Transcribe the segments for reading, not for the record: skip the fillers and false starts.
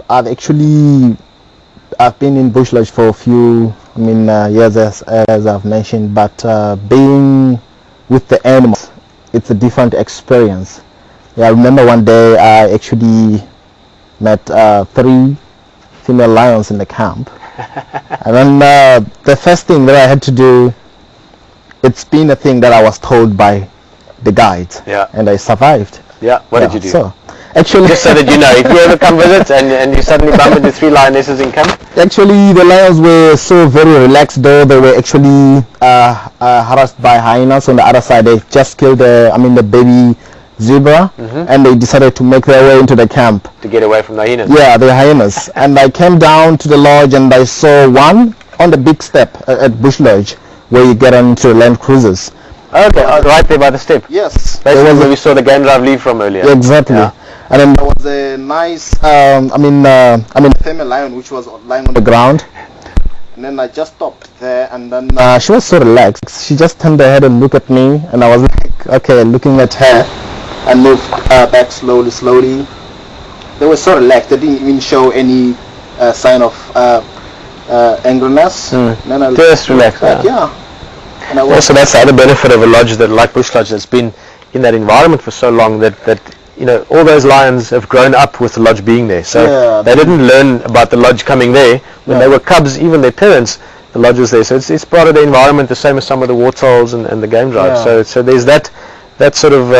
I've been in bush lodge for a few years, as I've mentioned, but being with the animals, it's a different experience. Yeah, I remember one day I actually met 3 female lions in the camp, and then the first thing that I had to do, it's been a thing that I was told by the guides, and I survived. Yeah, what did you do? So, actually, just so that you know, if you ever come visit and you suddenly bump into 3 lionesses in camp. Actually, the lions were so very relaxed, though they were actually harassed by hyenas on the other side. They just killed the baby zebra, and they decided to make their way into the camp to get away from the hyenas. Yeah, the hyenas. And I came down to the lodge and I saw one on the big step at Bush Lodge, where you get onto land cruisers. Okay, right there by the step. Yes. Basically where we saw the game drive leave from earlier. Exactly. Yeah. And then there was a nice, female lion which was lying on the ground. And then I just stopped there, and then she was so relaxed. She just turned her head and looked at me, and I was like, okay, looking at her, and moved back slowly. They were so relaxed. They didn't even show any sign of angriness. Just relaxed. Yeah. And also, that's the other benefit of a lodge like Bush Lodge that's been in that environment for so long that all those lions have grown up with the lodge being there. So they didn't learn about the lodge coming there when they were cubs. Even their parents, the lodge was there. So it's part of the environment, the same as some of the wartholes and the game drive. So there's that sort of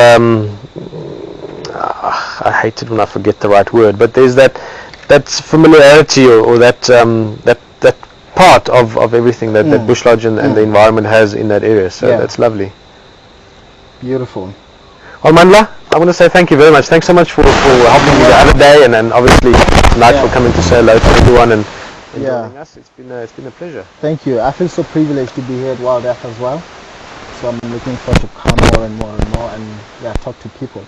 I hate it when I forget the right word, but there's that familiarity or that part of everything that Bush Lodge and the environment has in that area. So that's lovely. Beautiful. Well, Mandla, I want to say thank you very much. Thanks so much for helping me the other day, and obviously tonight for coming to say hello to everyone and joining us. It's been a pleasure. Thank you. I feel so privileged to be here at Wild Earth as well. So I'm looking forward to come more and more and talk to people.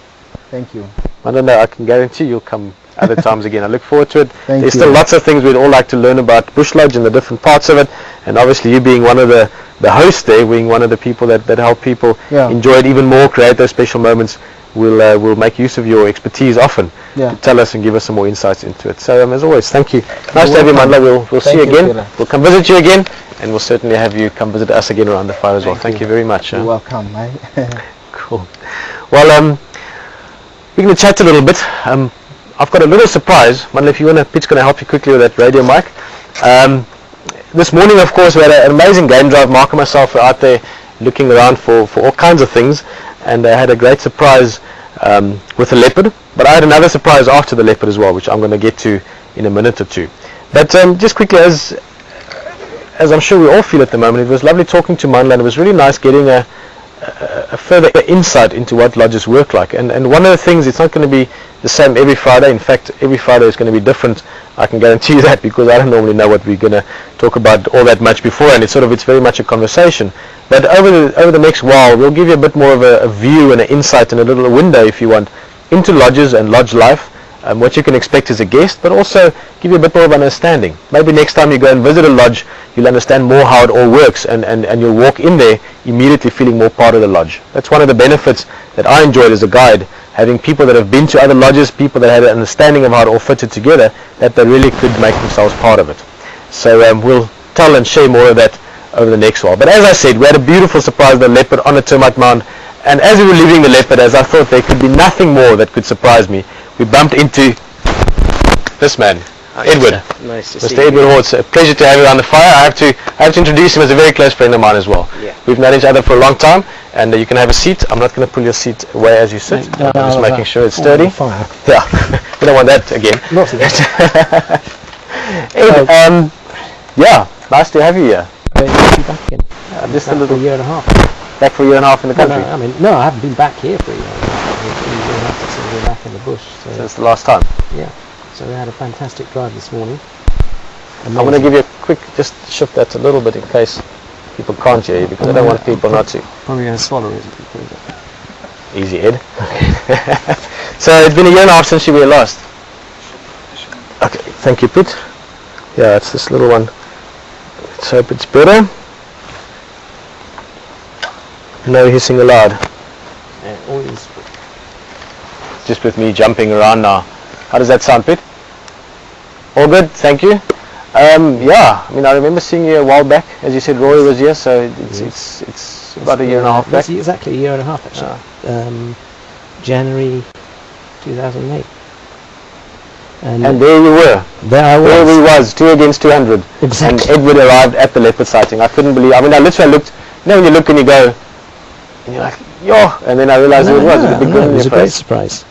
Thank you. I don't know, I can guarantee you'll come other times again. I look forward to it. There's still lots of things we'd all like to learn about Bush Lodge and the different parts of it, and obviously you being one of the hosts there, being one of the people that help people enjoy it even more, create those special moments, we'll make use of your expertise often to tell us and give us some more insights into it. So as always, thank you. Nice to have you, Mandla. We'll see you again. Peter. We'll come visit you again, and we'll certainly have you come visit us again around the fire as well. Thank you very much. You're welcome, mate. Cool. Well, we're going to chat a little bit. I've got a little surprise. Mandla, if you want to, Pete's going to help you quickly with that radio mic. This morning, of course, we had an amazing game drive. Mark and myself were out there looking around for all kinds of things, and I had a great surprise with the leopard. But I had another surprise after the leopard as well, which I'm going to get to in a minute or two. But just quickly, as I'm sure we all feel at the moment, it was lovely talking to Mandla, and it was really nice getting a further insight into what lodges work like. And one of the things, it's not going to be the same every Friday. In fact, every Friday is going to be different. I can guarantee you that, because I don't normally know what we're going to talk about all that much before, and it's very much a conversation. But over the next while, we'll give you a bit more of a view and an insight and a little window, if you want, into lodges and lodge life, what you can expect as a guest, but also give you a bit more of an understanding. Maybe next time you go and visit a lodge, you'll understand more how it all works, and you'll walk in there immediately feeling more part of the lodge. That's one of the benefits that I enjoyed as a guide, having people that have been to other lodges, people that had an understanding of how it all fitted together, that they really could make themselves part of it. So we'll tell and share more of that over the next while. But as I said, we had a beautiful surprise, the leopard on a termite mound, and as we were leaving the leopard, as I thought there could be nothing more that could surprise me, we bumped into this man, Edward. Nice to see you. Mr. Edward Hortz. A pleasure to have you on the fire. I have to introduce him as a very close friend of mine as well. Yeah. We've known each other for a long time, and you can have a seat. I'm not going to pull your seat away as you sit. I'm just making sure it's sturdy. Fire. Yeah, we don't want that again. Not again. Ed, yeah, nice to have you here. Great to be back again. Just back a little for a year and a half. Back for a year and a half in the country. No, I haven't been back here for a year and a half. A year and a half since we were back in the bush. So since the last time. Yeah. So we had a fantastic drive this morning. Amazing. I'm going to give you a quick, just shift that a little bit in case people can't hear you, because I don't want people not to. Probably going to swallow it. Easy, Ed. So it's been a year and a half since you were last. Okay, thank you, Pete. Yeah, it's this little one. Let's hope it's better. No hissing aloud. Always. Just with me jumping around now. How does that sound, Pete? All good, thank you. Yeah, I mean, I remember seeing you a while back. As you said, Roy was here, so it's about a year and a half back. Exactly a year and a half, actually. January 2008. And there you were. There I was. There we was, 2 against 200. Exactly. And Edward arrived at the leopard sighting. I couldn't believe. I mean, I literally looked. You know, when you look and you go, and you're like, yo, and then I realised who it was. It was a great surprise.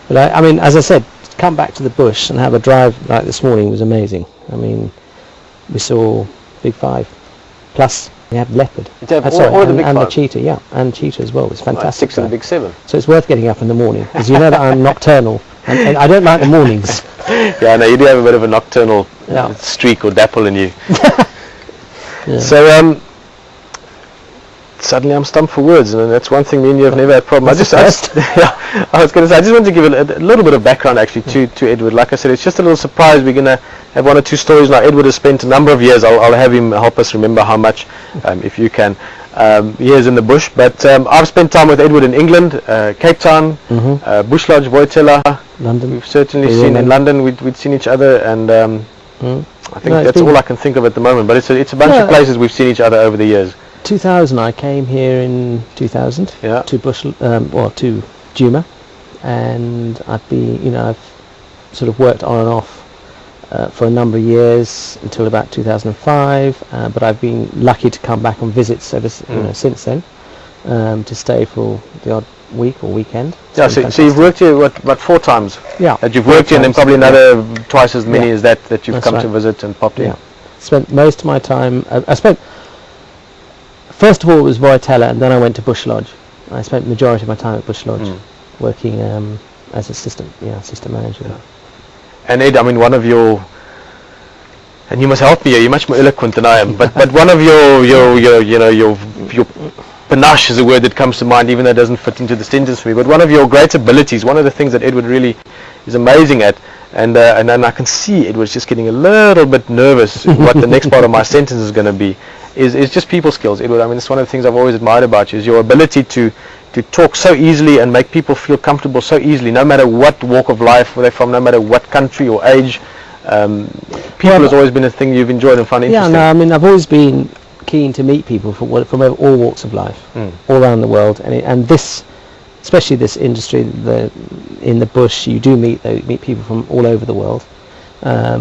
But I mean, as I said, to come back to the bush and have a drive like this morning was amazing. I mean, we saw Big Five, plus we had leopard. And the cheetah, yeah, and cheetah as well. It was fantastic. 6 of the Big 7. So it's worth getting up in the morning, because you know that I'm nocturnal, and I don't like the mornings. Yeah, I know, you do have a bit of a nocturnal streak or dapple in you. Yeah. So, suddenly I'm stumped for words, and that's one thing me and you have never had a problem. I was going to say, I just want to give a little bit of background actually to Edward. Like I said, it's just a little surprise. We're going to have 1 or 2 stories now. Edward has spent a number of years. I'll have him help us remember how much, if you can, years in the bush. But I've spent time with Edward in England, Cape Town, Bush Lodge, Voitela, London. We've certainly seen in London. We'd seen each other, and I think that's all I can think of at the moment. But it's a bunch of places we've seen each other over the years. 2000, I came here in 2000 to to Djuma, and I've sort of worked on and off for a number of years until about 2005. But I've been lucky to come back on visits ever since then, to stay for the odd week or weekend. Yeah, so you've worked here what 4 times? Yeah. That you've worked here, and then probably another twice as many as that you've come to visit and popped in. Spent most of my time. First of all, it was Voitela, and then I went to Bush Lodge. I spent the majority of my time at Bush Lodge, working as assistant manager. Yeah. And Ed, I mean, one of your, and you must help me here, you're much more eloquent than I am, but one of your panache is a word that comes to mind, even though it doesn't fit into the sentence for me, but one of your great abilities, one of the things that Edward really is amazing at, and then I can see Edward's just getting a little bit nervous what the next part of my sentence is going to be, is just people skills, Edward. I mean, it's one of the things I've always admired about you, is your ability to talk so easily and make people feel comfortable so easily, no matter what walk of life they're from, no matter what country or age. People has always been a thing you've enjoyed and found interesting. Yeah, no, I mean, I've always been keen to meet people from all walks of life, all around the world, and this, especially this industry, in the bush, you do meet people from all over the world.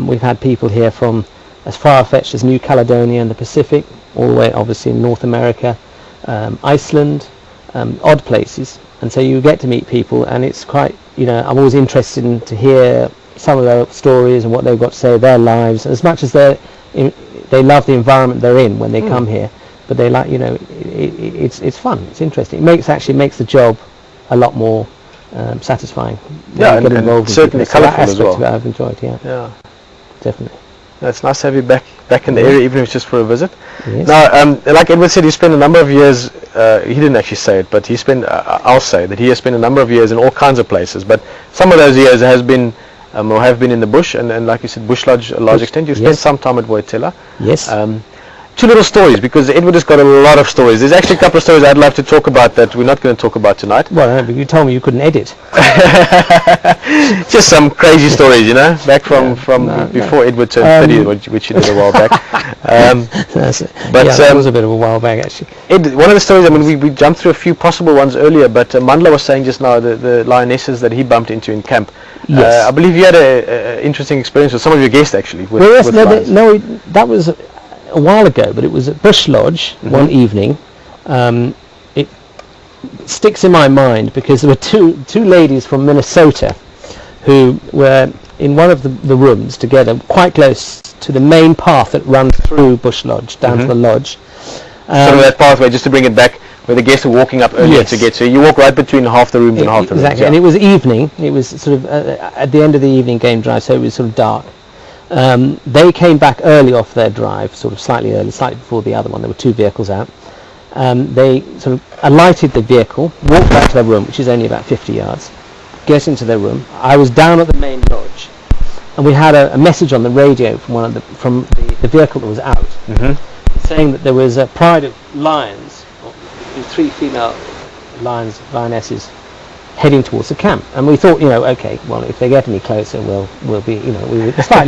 We've had people here from as far-fetched as New Caledonia and the Pacific, all the way obviously in North America, Iceland, odd places, and so you get to meet people, and it's quite, I'm always interested to hear some of their stories and what they've got to say, their lives, as much as they love the environment they're in when they come here, but they like, it's fun, it's interesting. It actually makes the job a lot more satisfying. Yeah, get involved and certainly colourful as well. Of it I've enjoyed, yeah, definitely. It's nice to have you back in the area, even if it's just for a visit. Yes. Now, like Edward said, he spent a number of years, he didn't actually say it, but I'll say that he has spent a number of years in all kinds of places, but some of those years have been in the bush, and like you said, Bush Lodge, a large extent. You spent some time at Voitela. Yes. 2 little stories, because Edward has got a lot of stories. There's actually a couple of stories I'd love to talk about that we're not going to talk about tonight. Well, but you told me you couldn't edit. Just some crazy stories, back from before Edward turned 30, which he did a while back. That was a bit of a while back, actually. Ed, one of the stories, I mean, we jumped through a few possible ones earlier, but Mandla was saying just now the lionesses that he bumped into in camp. Yes. I believe you had an interesting experience with some of your guests, actually. That was a while ago, but it was at Bush Lodge one evening. It sticks in my mind because there were two ladies from Minnesota who were in one of the rooms together, quite close to the main path that runs through Bush Lodge, down to the lodge. Sort of that pathway, just to bring it back, where the guests are walking up earlier to get. So you walk right between half the rooms and half the rooms. Exactly, and it was evening. It was sort of at the end of the evening game drive, so it was sort of dark. They came back early off their drive, sort of slightly early, slightly before the other one. There were 2 vehicles out. They sort of alighted the vehicle, walked back to their room, which is only about 50 yards, get into their room. I was down at the main lodge, and we had a message on the radio from the vehicle that was out, saying that there was a pride of lions, 3 female lionesses, heading towards the camp. And we thought, okay, well, if they get any closer, we'll be, we were slightly